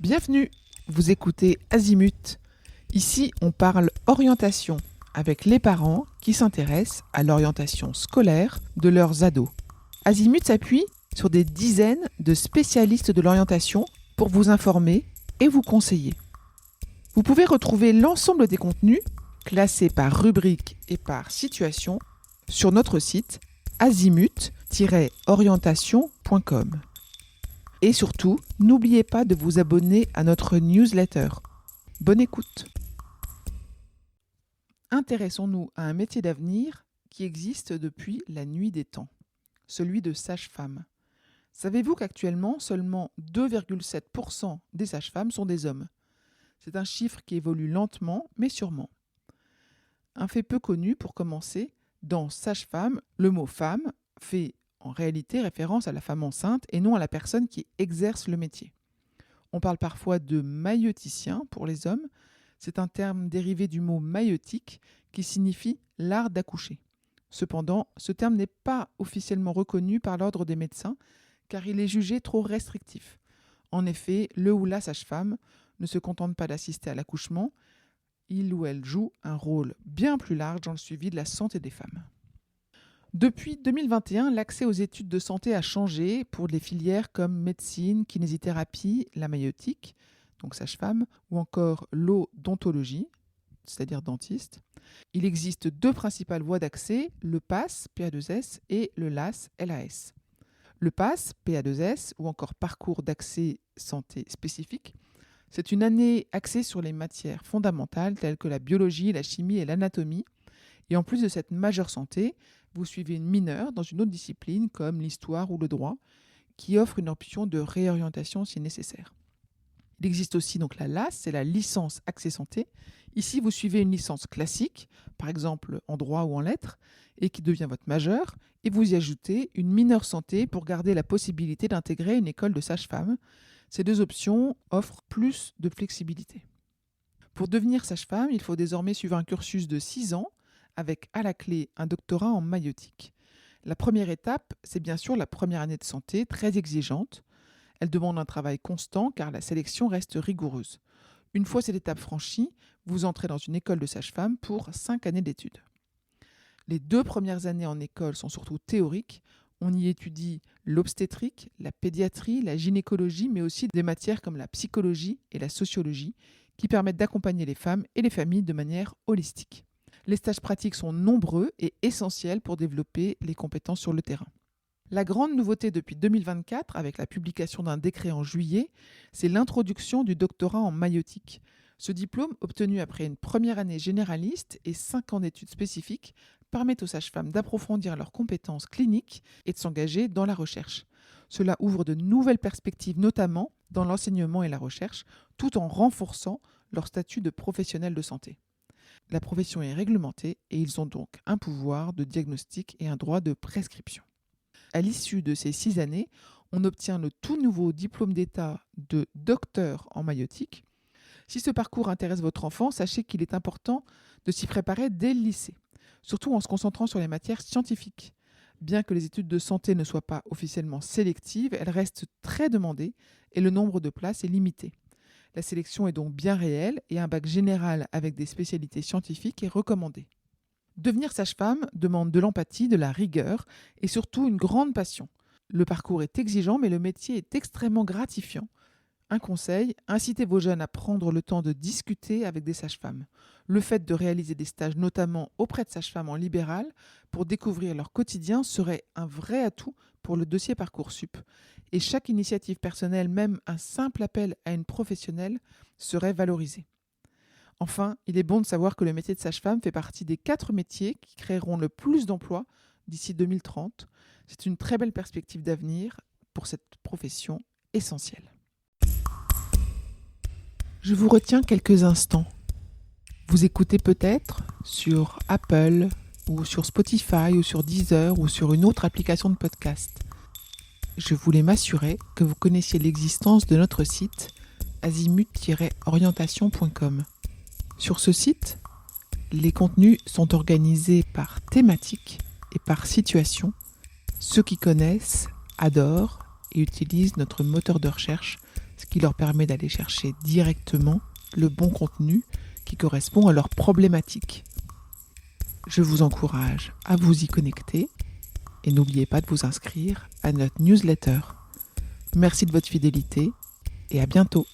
Bienvenue, vous écoutez Azimut. Ici, on parle orientation avec les parents qui s'intéressent à l'orientation scolaire de leurs ados. Azimut s'appuie sur des dizaines de spécialistes de l'orientation pour vous informer et vous conseiller. Vous pouvez retrouver l'ensemble des contenus classés par rubrique et par situation sur notre site azimut-orientation.com. Et surtout, n'oubliez pas de vous abonner à notre newsletter. Bonne écoute. Intéressons-nous à un métier d'avenir qui existe depuis la nuit des temps, celui de sage-femme. Savez-vous qu'actuellement, seulement 2,7% des sages-femmes sont des hommes ? C'est un chiffre qui évolue lentement, mais sûrement. Un fait peu connu pour commencer, dans sage-femme, le mot femme fait en réalité référence à la femme enceinte et non à la personne qui exerce le métier. On parle parfois de maïeuticien pour les hommes. C'est un terme dérivé du mot maïeutique qui signifie l'art d'accoucher. Cependant, ce terme n'est pas officiellement reconnu par l'ordre des médecins car il est jugé trop restrictif. En effet, le ou la sage-femme ne se contente pas d'assister à l'accouchement, il ou elle joue un rôle bien plus large dans le suivi de la santé des femmes. Depuis 2021, l'accès aux études de santé a changé pour les filières comme médecine, kinésithérapie, la maïeutique, donc sage-femme, ou encore l'odontologie, c'est-à-dire dentiste. Il existe deux principales voies d'accès, le PASS, PA2S, et le LAS, LAS. Le PASS, PA2S, ou encore parcours d'accès santé spécifique, c'est une année axée sur les matières fondamentales telles que la biologie, la chimie et l'anatomie. Et en plus de cette majeure santé, vous suivez une mineure dans une autre discipline comme l'histoire ou le droit qui offre une option de réorientation si nécessaire. Il existe aussi donc la LAS, c'est la licence accès santé. Ici, vous suivez une licence classique, par exemple en droit ou en lettres, et qui devient votre majeure, et vous y ajoutez une mineure santé pour garder la possibilité d'intégrer une école de sage-femme. Ces deux options offrent plus de flexibilité. Pour devenir sage-femme, il faut désormais suivre un cursus de 6 ans, avec à la clé un doctorat en maïeutique. La première étape, c'est bien sûr la première année de santé, très exigeante. Elle demande un travail constant car la sélection reste rigoureuse. Une fois cette étape franchie, vous entrez dans une école de sage-femme pour 5 années d'études. Les 2 premières années en école sont surtout théoriques. On y étudie l'obstétrique, la pédiatrie, la gynécologie, mais aussi des matières comme la psychologie et la sociologie qui permettent d'accompagner les femmes et les familles de manière holistique. Les stages pratiques sont nombreux et essentiels pour développer les compétences sur le terrain. La grande nouveauté depuis 2024, avec la publication d'un décret en juillet, c'est l'introduction du doctorat en maïeutique. Ce diplôme, obtenu après une première année généraliste et 5 ans d'études spécifiques, permet aux sages-femmes d'approfondir leurs compétences cliniques et de s'engager dans la recherche. Cela ouvre de nouvelles perspectives, notamment dans l'enseignement et la recherche, tout en renforçant leur statut de professionnel de santé. La profession est réglementée et ils ont donc un pouvoir de diagnostic et un droit de prescription. À l'issue de ces 6 années, on obtient le tout nouveau diplôme d'État de docteur en maïeutique. Si ce parcours intéresse votre enfant, sachez qu'il est important de s'y préparer dès le lycée, surtout en se concentrant sur les matières scientifiques. Bien que les études de santé ne soient pas officiellement sélectives, elles restent très demandées et le nombre de places est limité. La sélection est donc bien réelle et un bac général avec des spécialités scientifiques est recommandé. Devenir sage-femme demande de l'empathie, de la rigueur et surtout une grande passion. Le parcours est exigeant mais le métier est extrêmement gratifiant. Un conseil, incitez vos jeunes à prendre le temps de discuter avec des sages-femmes. Le fait de réaliser des stages notamment auprès de sages-femmes en libéral pour découvrir leur quotidien serait un vrai atout pour le dossier Parcoursup. Et chaque initiative personnelle, même un simple appel à une professionnelle, serait valorisé. Enfin, il est bon de savoir que le métier de sage-femme fait partie des 4 métiers qui créeront le plus d'emplois d'ici 2030. C'est une très belle perspective d'avenir pour cette profession essentielle. Je vous retiens quelques instants. Vous écoutez peut-être sur Apple ou sur Spotify ou sur Deezer ou sur une autre application de podcast. Je voulais m'assurer que vous connaissiez l'existence de notre site azimut-orientation.com. Sur ce site, les contenus sont organisés par thématique et par situation. Ceux qui connaissent adorent et utilisent notre moteur de recherche ce qui leur permet d'aller chercher directement le bon contenu qui correspond à leurs problématiques. Je vous encourage à vous y connecter et n'oubliez pas de vous inscrire à notre newsletter. Merci de votre fidélité et à bientôt.